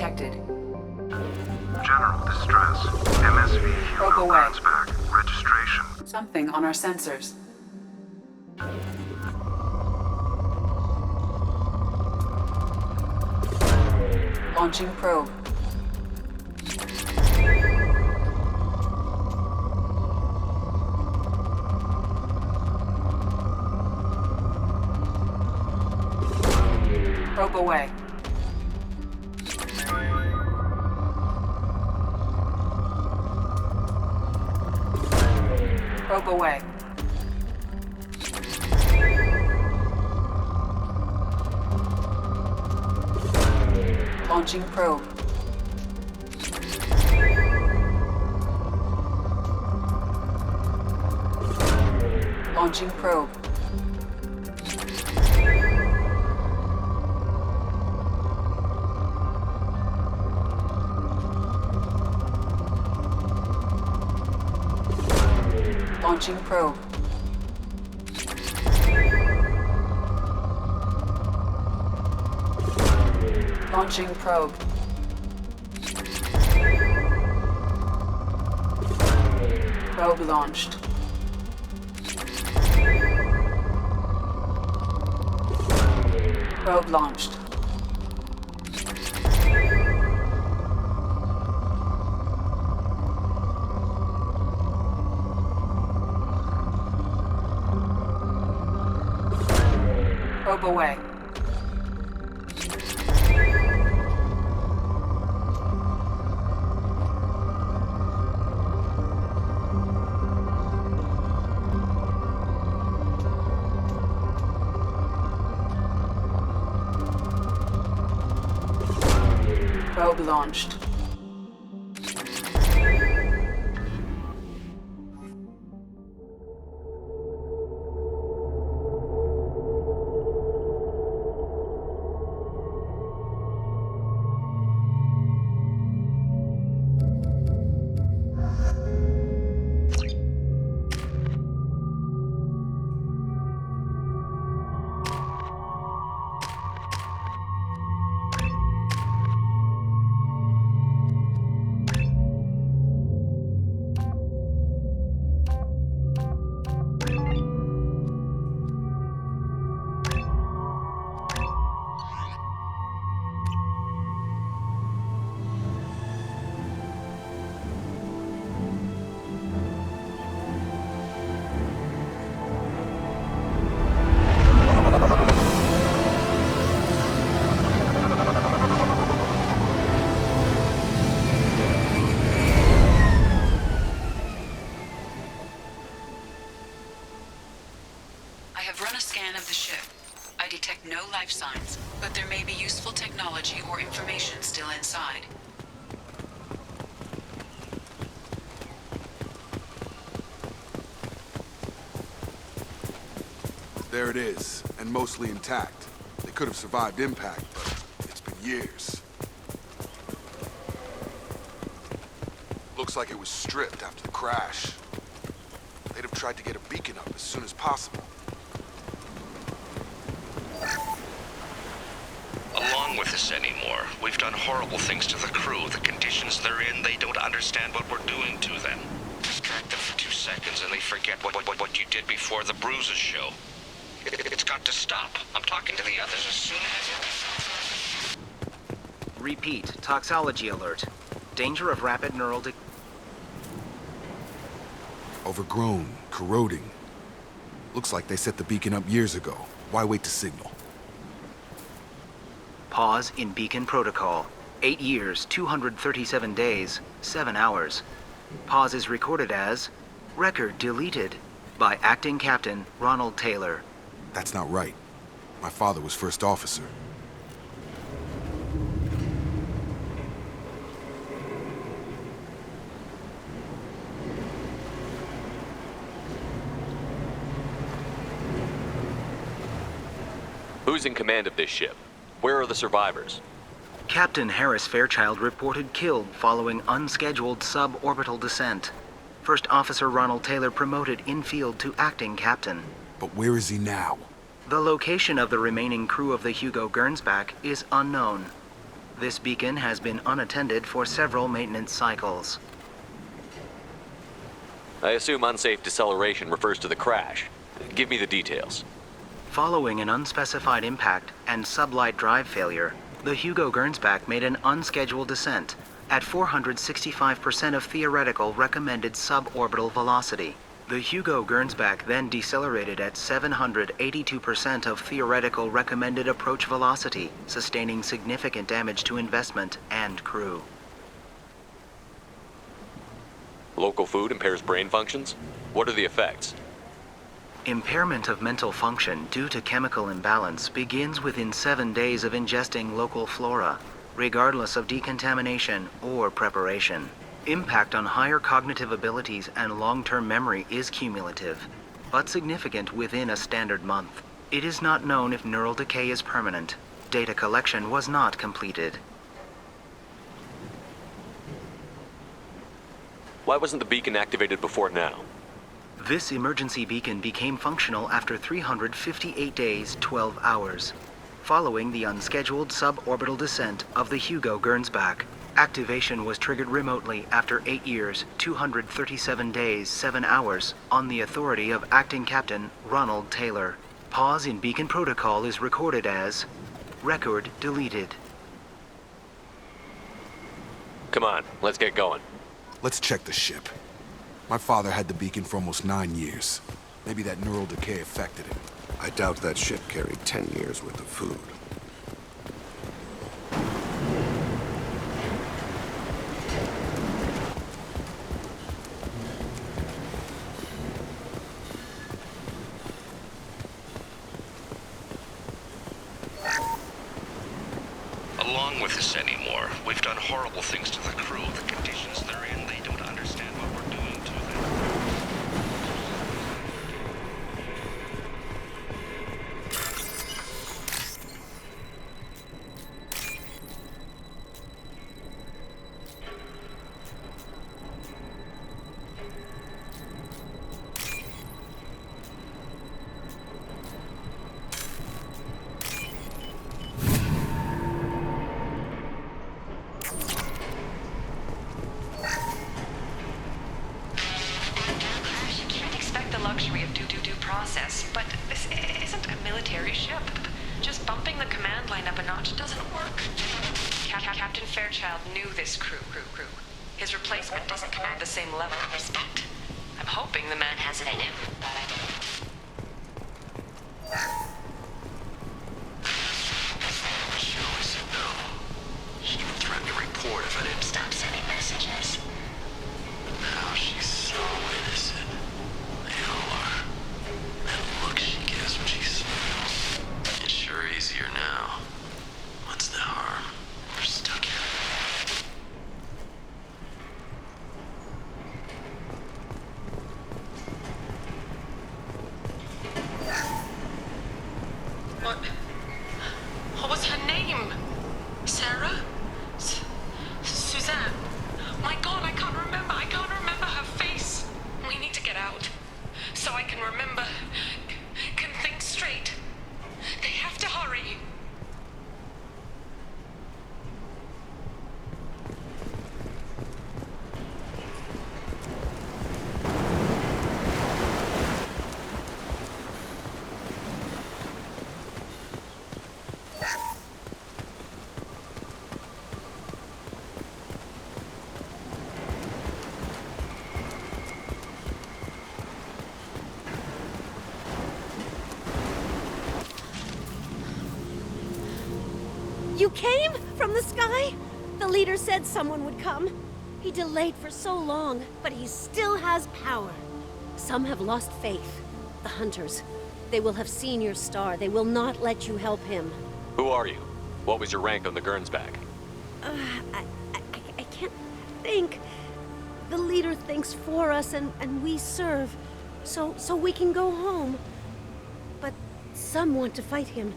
detected. General distress. MSV Broke Hugo away. back. Registration. Something on our sensors. Launching probe. Probe away. Probe away. Launching probe. Launching probe. Launching probe. Launching probe. Probe launched. Probe launched. Probe away. Probe launched. I have run a scan of the ship. I detect no life signs, but there may be useful technology or information still inside. There it is, and mostly intact. They could have survived impact, but it's been years. Looks like it was stripped after the crash. They'd have tried to get a beacon up as soon as possible. Along with us anymore. We've done horrible things to the crew. The conditions they're in, they don't understand what we're doing to them. Distract them for 2 seconds and they forget what you did before the bruises show. It's got to stop. I'm talking to the others as soon as... Repeat, toxology alert. Danger of rapid neural Overgrown, corroding. Looks like they set the beacon up years ago. Why wait to signal? Pause in beacon protocol. 8 years, 237 days, 7 hours. Pause is recorded as record deleted by Acting Captain Ronald Taylor. That's not right. My father was first officer. Who's in command of this ship? Where are the survivors? Captain Harris Fairchild reported killed following unscheduled suborbital descent. First Officer Ronald Taylor promoted in-field to acting captain. But where is he now? The location of the remaining crew of the Hugo Gernsback is unknown. This beacon has been unattended for several maintenance cycles. I assume unsafe deceleration refers to the crash. Give me the details. Following an unspecified impact and sublight drive failure, the Hugo Gernsback made an unscheduled descent at 465% of theoretical recommended suborbital velocity. The Hugo Gernsback then decelerated at 782% of theoretical recommended approach velocity, sustaining significant damage to investment and crew. Local food impairs brain functions? What are the effects? Impairment of mental function due to chemical imbalance begins within 7 days of ingesting local flora, regardless of decontamination or preparation. Impact on higher cognitive abilities and long-term memory is cumulative, but significant within a standard month. It is not known if neural decay is permanent. Data collection was not completed. Why wasn't the beacon activated before now? This emergency beacon became functional after 358 days, 12 hours, following the unscheduled suborbital descent of the Hugo Gernsback. Activation was triggered remotely after 8 years, 237 days, 7 hours, on the authority of Acting Captain Ronald Taylor. Pause in beacon protocol is recorded as record deleted. Come on, let's get going. Let's check the ship. My father had the beacon for almost 9 years. Maybe that neural decay affected it. I doubt that ship carried 10 years worth of food. Along with this anymore, we've done horrible things to the crew. The conditions they're in, they don't understand what we're doing to them. Luxury of due process, but this isn't a military ship. Just bumping the command line up a notch doesn't work. Captain Fairchild knew this crew. His replacement doesn't command the same level of respect. I'm hoping the man has it in him, but I don't. She always said no. She even threatened to report if I didn't stop sending messages. But now she's so innocent. They all are. That look she gives when she smiles. It's sure easier now. What's the harm? We're stuck here. What was her name? Sarah? Suzanne? My God, I can't remember. I can't remember her face. We need to get out. So I can remember. Can think straight. They have to hurry. You came from the sky? The leader said someone would come. He delayed for so long, but he still has power. Some have lost faith. The hunters. They will have seen your star. They will not let you help him. Who are you? What was your rank on the Gernsback? I can't think. The leader thinks for us and we serve. So we can go home. But some want to fight him.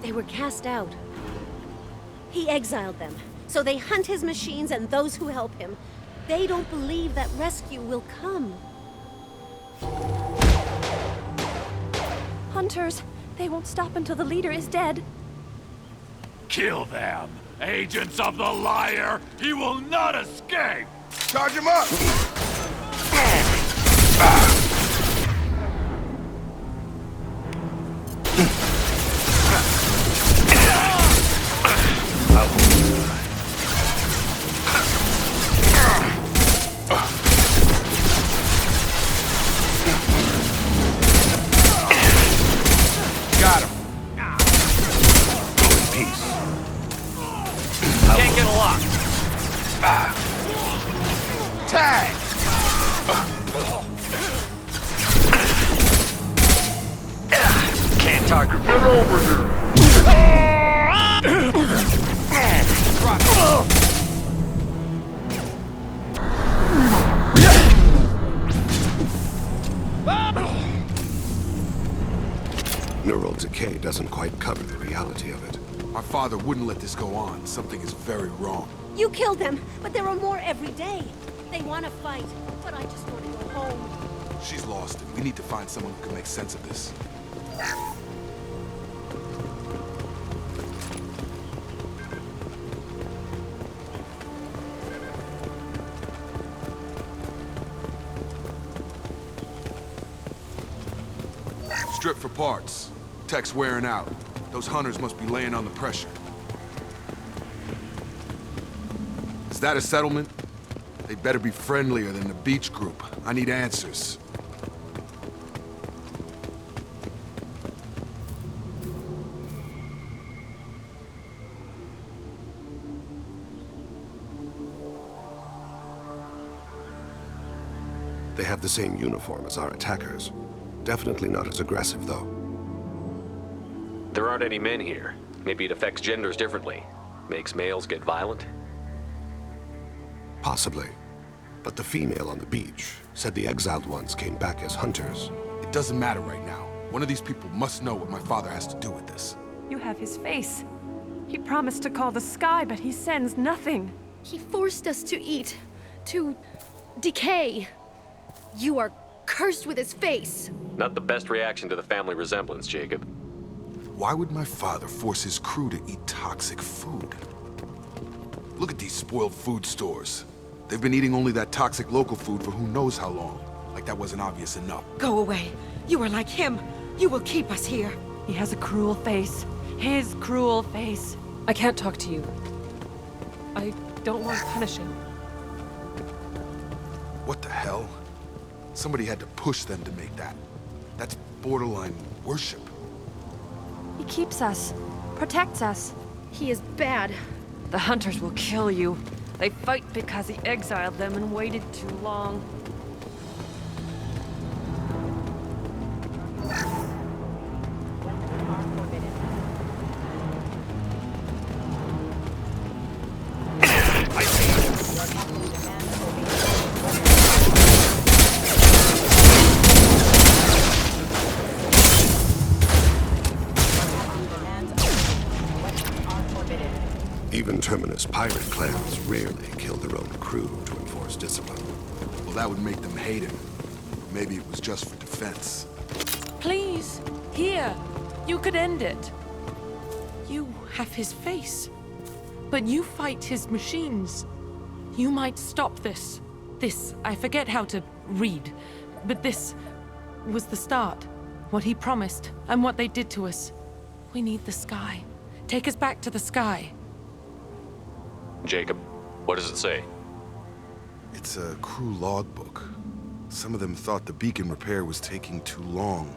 They were cast out. He exiled them, so they hunt his machines and those who help him. They don't believe that rescue will come. Hunters, they won't stop until the leader is dead. Kill them! Agents of the liar, he will not escape! Charge him up! Got him. Go in peace. Can't get a lock. Tag! Can't target. Get over here! Neural decay doesn't quite cover the reality of it. My father wouldn't let this go on. Something is very wrong. You killed them, but there are more every day. They want to fight, but I just want to go home. She's lost it. We need to find someone who can make sense of this. Strip for parts. Tech's wearing out. Those hunters must be laying on the pressure. Is that a settlement? They better be friendlier than the beach group. I need answers. They have the same uniform as our attackers. Definitely not as aggressive, though. There aren't any men here. Maybe it affects genders differently. Makes males get violent? Possibly. But the female on the beach said the exiled ones came back as hunters. It doesn't matter right now. One of these people must know what my father has to do with this. You have his face. He promised to call the sky, but he sends nothing. He forced us to eat, to decay. You are cursed with his face. Not the best reaction to the family resemblance, Jacob. Why would my father force his crew to eat toxic food? Look at these spoiled food stores. They've been eating only that toxic local food for who knows how long. Like that wasn't obvious enough. Go away. You are like him. You will keep us here. He has a cruel face. His cruel face. I can't talk to you. I don't want to punish him. What the hell? Somebody had to push them to make that. That's borderline worship. He keeps us, protects us. He is bad. The hunters will kill you. They fight because he exiled them and waited too long. Even Terminus pirate clans rarely kill their own crew to enforce discipline. Well, that would make them hate him. Maybe it was just for defense. Please, here. You could end it. You have his face. But you fight his machines. You might stop this. This, I forget how to read. But this was the start. What he promised, and what they did to us. We need the sky. Take us back to the sky. Jacob, what does it say? It's a crew logbook. Some of them thought the beacon repair was taking too long.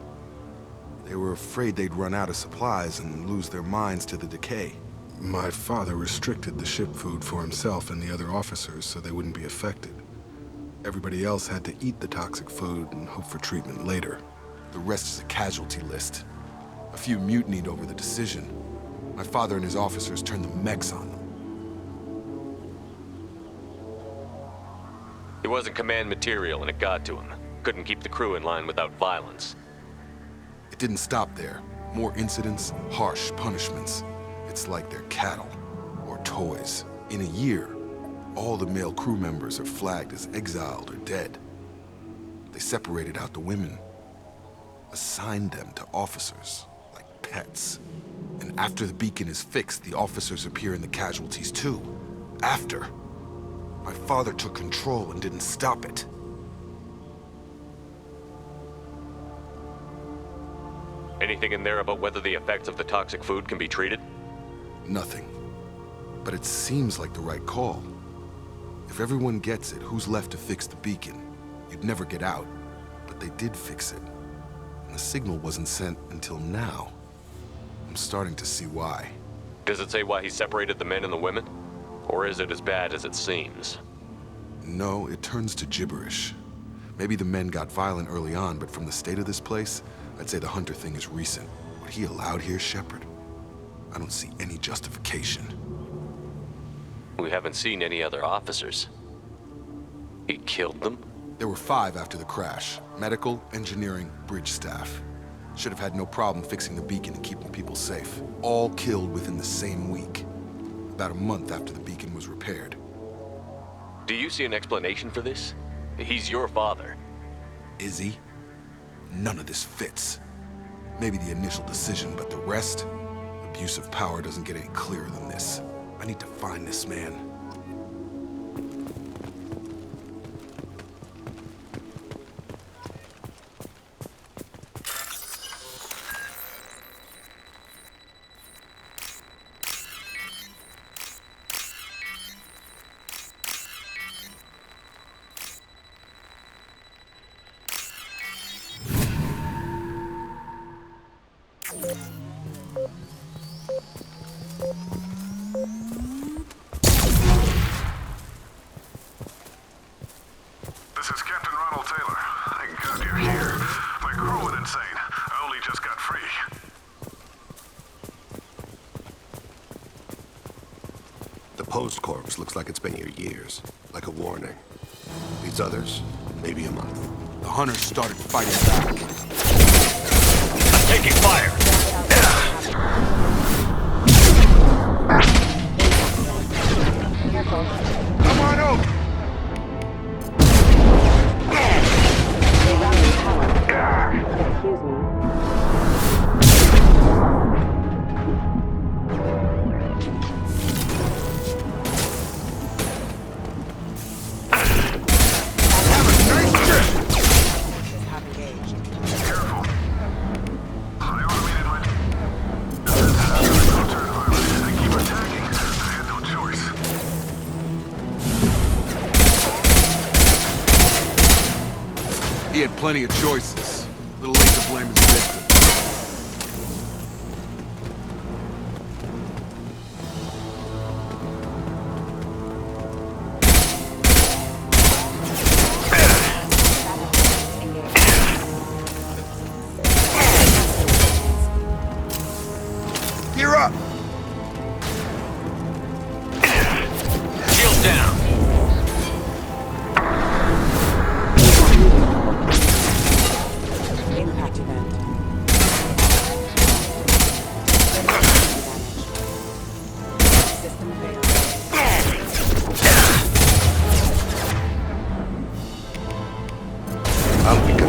They were afraid they'd run out of supplies and lose their minds to the decay. My father restricted the ship food for himself and the other officers so they wouldn't be affected. Everybody else had to eat the toxic food and hope for treatment later. The rest is a casualty list. A few mutinied over the decision. My father and his officers turned the mechs on them. It wasn't command material and it got to him. Couldn't keep the crew in line without violence. It didn't stop there. More incidents, harsh punishments. It's like they're cattle or toys. In a year, all the male crew members are flagged as exiled or dead. They separated out the women, assigned them to officers like pets. And after the beacon is fixed, the officers appear in the casualties too. After. My father took control and didn't stop it. Anything in there about whether the effects of the toxic food can be treated? Nothing. But it seems like the right call. If everyone gets it, who's left to fix the beacon? You'd never get out. But they did fix it. And the signal wasn't sent until now. I'm starting to see why. Does it say why he separated the men and the women? Or is it as bad as it seems? No, it turns to gibberish. Maybe the men got violent early on, but from the state of this place, I'd say the Hunter thing is recent. What he allowed here, Shepard, I don't see any justification. We haven't seen any other officers. He killed them? There were 5 after the crash. Medical, engineering, bridge staff. Should have had no problem fixing the beacon and keeping people safe. All killed within the same week. About a month after the beacon was repaired. Do you see an explanation for this? He's your father. Is he? None of this fits. Maybe the initial decision, but the rest? Abuse of power doesn't get any clearer than this. I need to find this man. This is Captain Ronald Taylor. Thank God you're here. My crew went insane. I only just got free. The post corpse looks like it's been here years, like a warning. These others, maybe a month. The Hunters started fighting back. Taking fire! Come on out! Excuse me. He had plenty of choices. A little late to blame his victim. You're up! Shield down! Impact event. System failure. Out we go.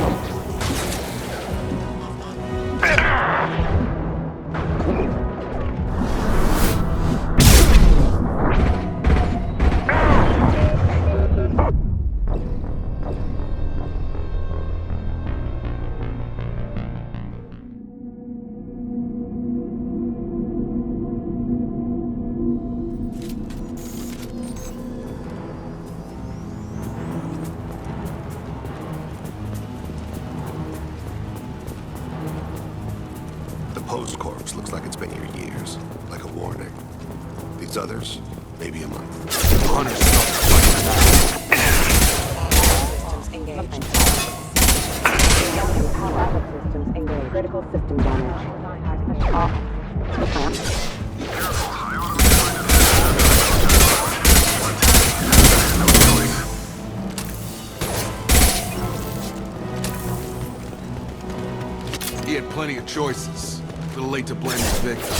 The post corpse looks like it's been here years, like a warning. These others, maybe a month. The Hunters started fighting back. Systems engaged. Power systems engaged. Critical system damage. Off. He had plenty of choices. A little late to blame his victim.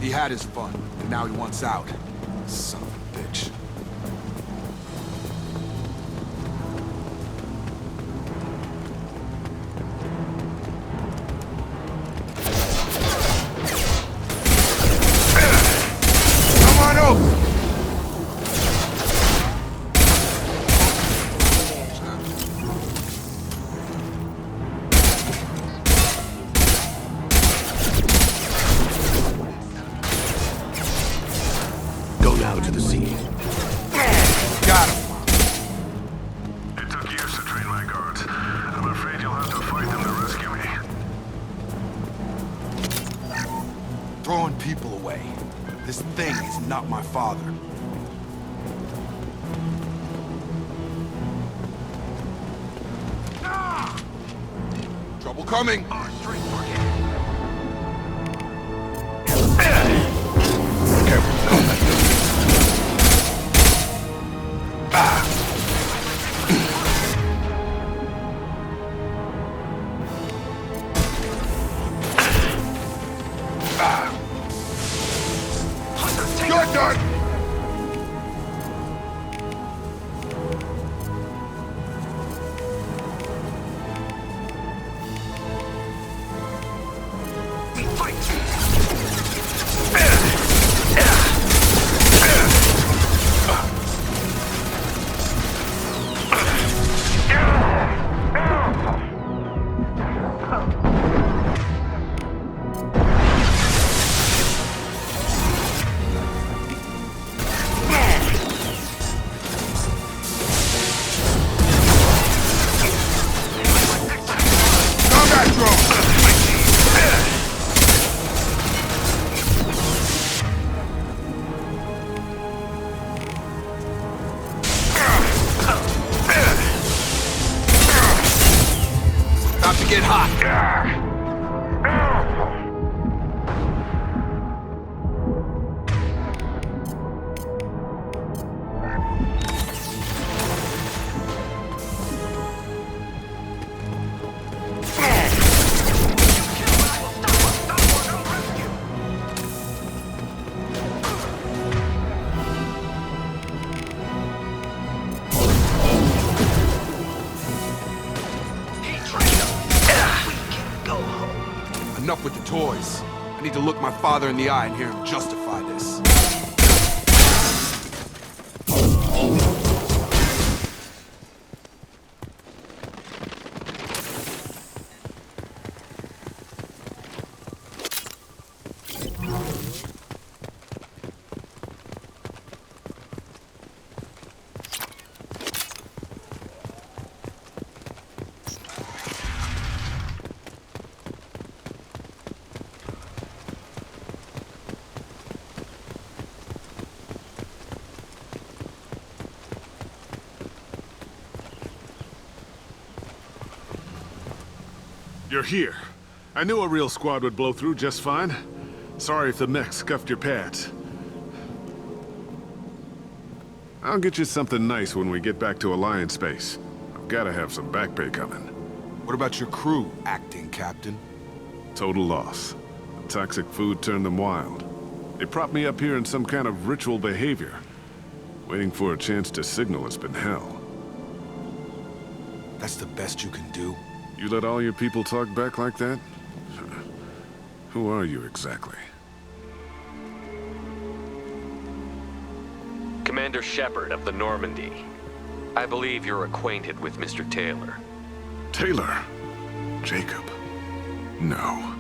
He had his fun, and now he wants out. Son of a bitch. Come on over! To the scene. Got him. It took years to train my guards. I'm afraid you'll have to fight them to rescue me. Throwing people away. This thing is not my father. Trouble coming. Get hot. Enough with the toys. I need to look my father in the eye and hear him justify this. You're here. I knew a real squad would blow through just fine. Sorry if the mech scuffed your pads. I'll get you something nice when we get back to Alliance space. I've gotta have some back pay coming. What about your crew, acting captain? Total loss. The toxic food turned them wild. They propped me up here in some kind of ritual behavior. Waiting for a chance to signal has been hell. That's the best you can do? You let all your people talk back like that? Who are you exactly? Commander Shepard of the Normandy. I believe you're acquainted with Mr. Taylor. Taylor? Jacob? No,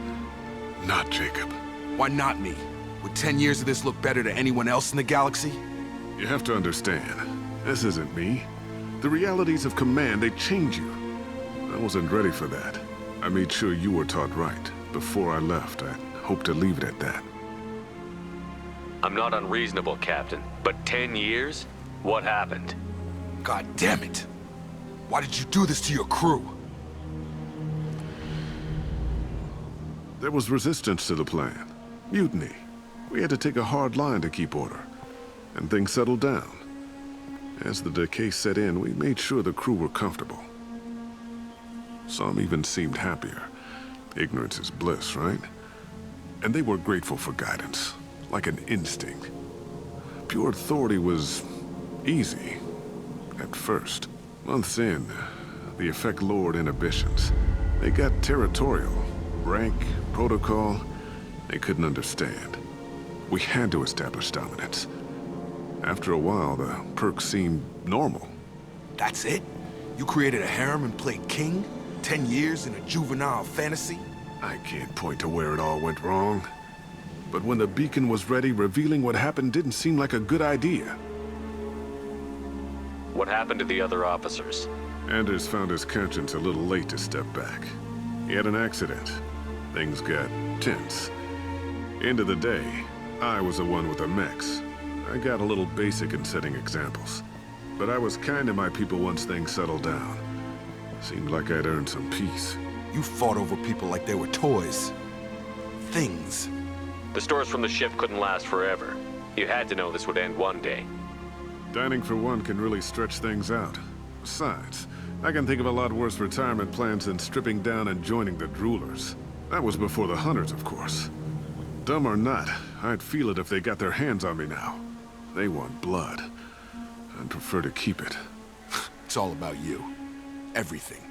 not Jacob. Why not me? Would 10 years of this look better to anyone else in the galaxy? You have to understand, this isn't me. The realities of command, they change you. I wasn't ready for that. I made sure you were taught right. Before I left, I hoped to leave it at that. I'm not unreasonable, Captain, but 10 years? What happened? God damn it! Why did you do this to your crew? There was resistance to the plan. Mutiny. We had to take a hard line to keep order. And things settled down. As the decay set in, we made sure the crew were comfortable. Some even seemed happier. Ignorance is bliss, right? And they were grateful for guidance, like an instinct. Pure authority was easy, at first. Months in, the Effect lowered inhibitions. They got territorial. Rank, protocol, they couldn't understand. We had to establish dominance. After a while, the perks seemed normal. That's it? You created a harem and played king? 10 years in a juvenile fantasy? I can't point to where it all went wrong. But when the beacon was ready, revealing what happened didn't seem like a good idea. What happened to the other officers? Anders found his conscience a little late to step back. He had an accident. Things got tense. End of the day, I was the one with the mechs. I got a little basic in setting examples. But I was kind to my people once things settled down. Seemed like I'd earned some peace. You fought over people like they were toys. Things. The stores from the ship couldn't last forever. You had to know this would end one day. Dining for one can really stretch things out. Besides, I can think of a lot worse retirement plans than stripping down and joining the droolers. That was before the hunters, of course. Dumb or not, I'd feel it if they got their hands on me now. They want blood. I'd prefer to keep it. It's all about you. Everything.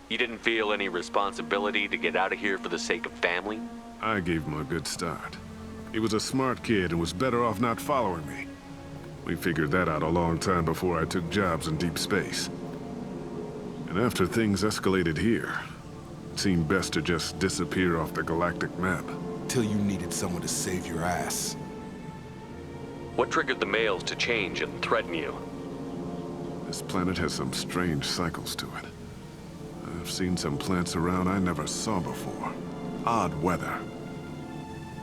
You didn't feel any responsibility to get out of here for the sake of family? I gave him a good start. He was a smart kid and was better off not following me. We figured that out a long time before I took jobs in deep space. And after things escalated here, it seemed best to just disappear off the galactic map. Till you needed someone to save your ass. What triggered the males to change and threaten you? This planet has some strange cycles to it. I've seen some plants around I never saw before. Odd weather.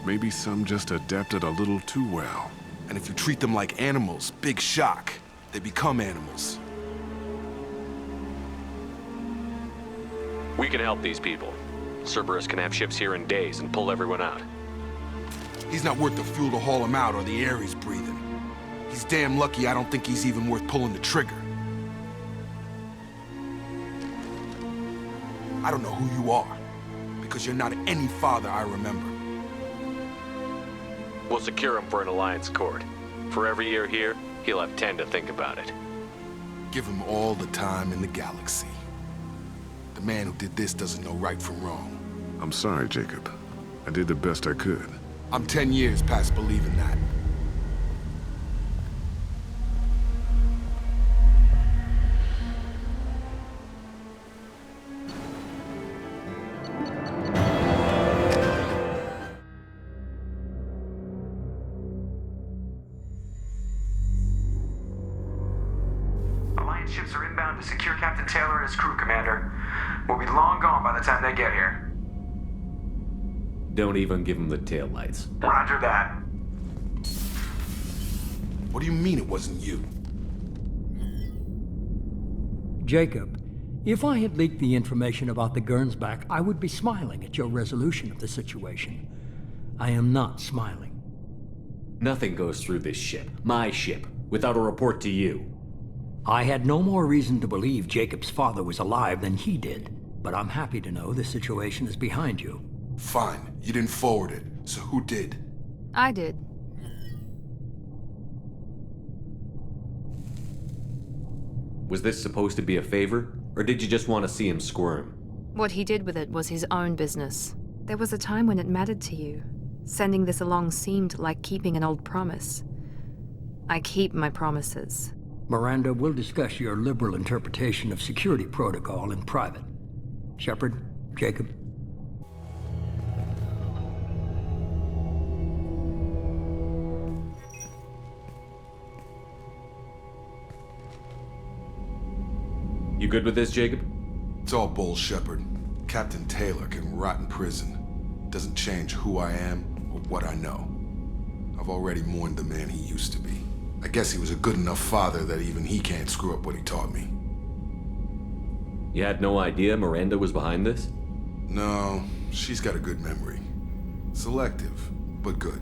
Maybe some just adapted a little too well. And if you treat them like animals, big shock. They become animals. We can help these people. Cerberus can have ships here in days and pull everyone out. He's not worth the fuel to haul him out or the air he's breathing. He's damn lucky I don't think he's even worth pulling the trigger. I don't know who you are, because you're not any father I remember. We'll secure him for an Alliance court. For every year here, he'll have 10 to think about it. Give him all the time in the galaxy. The man who did this doesn't know right from wrong. I'm sorry, Jacob. I did the best I could. I'm 10 years past believing that. Alliance ships are inbound to secure Captain Taylor and his crew, Commander. We'll be long gone by the time they get here. Don't even give him the taillights. Roger that. What do you mean it wasn't you? Jacob, if I had leaked the information about the Gernsback, I would be smiling at your resolution of the situation. I am not smiling. Nothing goes through this ship, my ship, without a report to you. I had no more reason to believe Jacob's father was alive than he did, but I'm happy to know the situation is behind you. Fine, you didn't forward it, so who did? I did. Was this supposed to be a favor, or did you just want to see him squirm? What he did with it was his own business. There was a time when it mattered to you. Sending this along seemed like keeping an old promise. I keep my promises. Miranda, we'll discuss your liberal interpretation of security protocol in private. Shepard, Jacob. You good with this, Jacob? It's all bull, Shepard. Captain Taylor can rot in prison. Doesn't change who I am or what I know. I've already mourned the man he used to be. I guess he was a good enough father that even he can't screw up what he taught me. You had no idea Miranda was behind this? No, she's got a good memory. Selective, but good.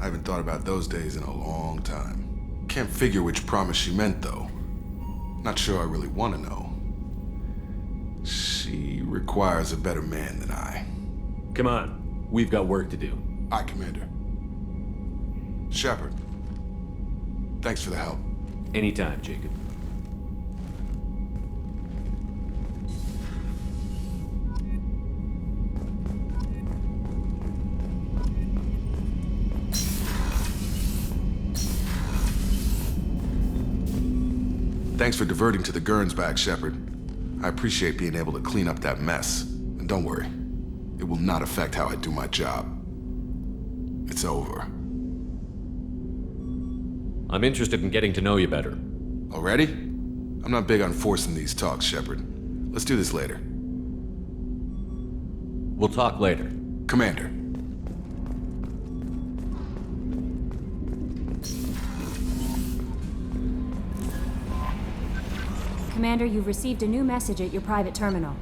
I haven't thought about those days in a long time. Can't figure which promise she meant, though. Not sure I really want to know. She requires a better man than I. Come on, we've got work to do. Aye, Commander. Shepard, thanks for the help. Anytime, Jacob. Thanks for diverting to the Gernsback, Shepard. I appreciate being able to clean up that mess. And don't worry, it will not affect how I do my job. It's over. I'm interested in getting to know you better. Already? I'm not big on forcing these talks, Shepard. Let's do this later. We'll talk later. Commander. Commander, you've received a new message at your private terminal.